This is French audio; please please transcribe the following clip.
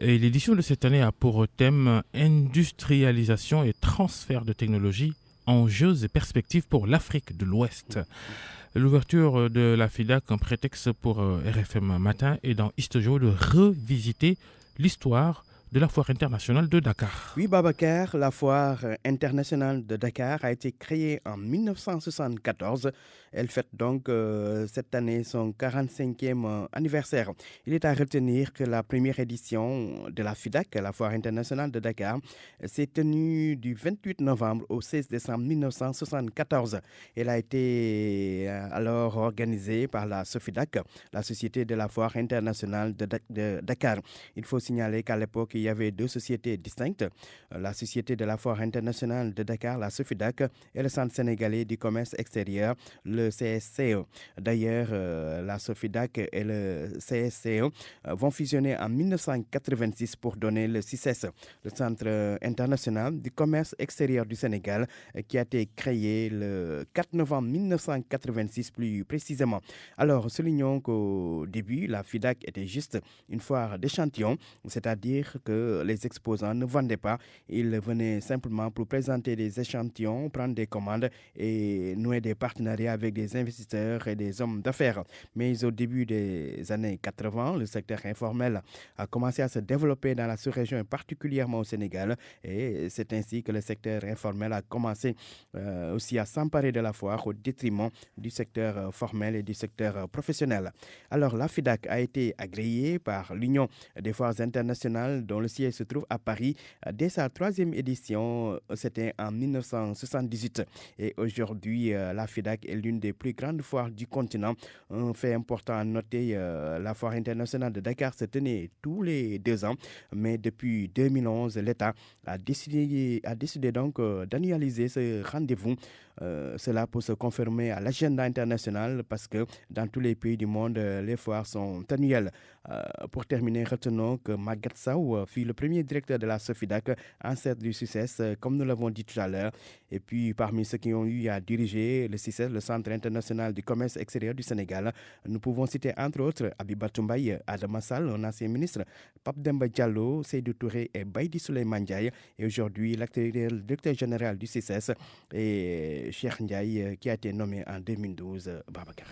Et l'édition de cette année a pour thème industrialisation et transfert de technologies, enjeux et perspectives pour l'Afrique de l'Ouest. L'ouverture de la FIDAC, un prétexte pour RFM Matin et dans Histojo de revisiter l'histoire de la foire internationale de Dakar. Oui, Babacar, la foire internationale de Dakar a été créée en 1974. Elle fête donc cette année son 45e anniversaire. Il est à retenir que la première édition de la FIDAC, la foire internationale de Dakar, s'est tenue du 28 novembre au 16 décembre 1974. Elle a été alors organisée par la SOFIDAC, la Société de la foire internationale de Dakar. Il faut signaler qu'à l'époque, il y avait deux sociétés distinctes, la Société de la foire internationale de Dakar, la SOFIDAC, et le Centre sénégalais du commerce extérieur, le CSCE. D'ailleurs, la SOFIDAC et le CSCE vont fusionner en 1986 pour donner le CICES, le Centre international du commerce extérieur du Sénégal, qui a été créé le 4 novembre 1986 plus précisément. Alors, soulignons qu'au début, la FIDAC était juste une foire d'échantillons, c'est-à-dire que les exposants ne vendaient pas, ils venaient simplement pour présenter des échantillons, prendre des commandes et nouer des partenariats avec des investisseurs et des hommes d'affaires. Mais au début des années 80, le secteur informel a commencé à se développer dans la sous-région et particulièrement au Sénégal, et c'est ainsi que le secteur informel a commencé aussi à s'emparer de la foire au détriment du secteur formel et du secteur professionnel. Alors la FIDAC a été agréée par l'Union des foires internationales dont le siège se trouve à Paris dès sa troisième édition, c'était en 1978. Et aujourd'hui, la FIDAC est l'une des plus grandes foires du continent. Un fait important à noter, la foire internationale de Dakar se tenait tous les 2 ans, mais depuis 2011, l'État a décidé donc d'annualiser ce rendez-vous. Cela pour se confirmer à l'agenda international parce que dans tous les pays du monde, les foires sont annuelles. Pour terminer, retenons que Magatte Sow fut le premier directeur de la SOFIDAC, ancêtre du CICES, comme nous l'avons dit tout à l'heure. Et puis, parmi ceux qui ont eu à diriger le CICES, le Centre international du commerce extérieur du Sénégal, nous pouvons citer entre autres Abiba Toumbaye, Adama Sall, un ancien ministre, Pape Demba Diallo, Seydou Touré et Baïdi Souleymane Ndiaye. Et aujourd'hui, l'actuel directeur général du CICES est Cheikh Ndiaye, qui a été nommé en 2012, Babacar.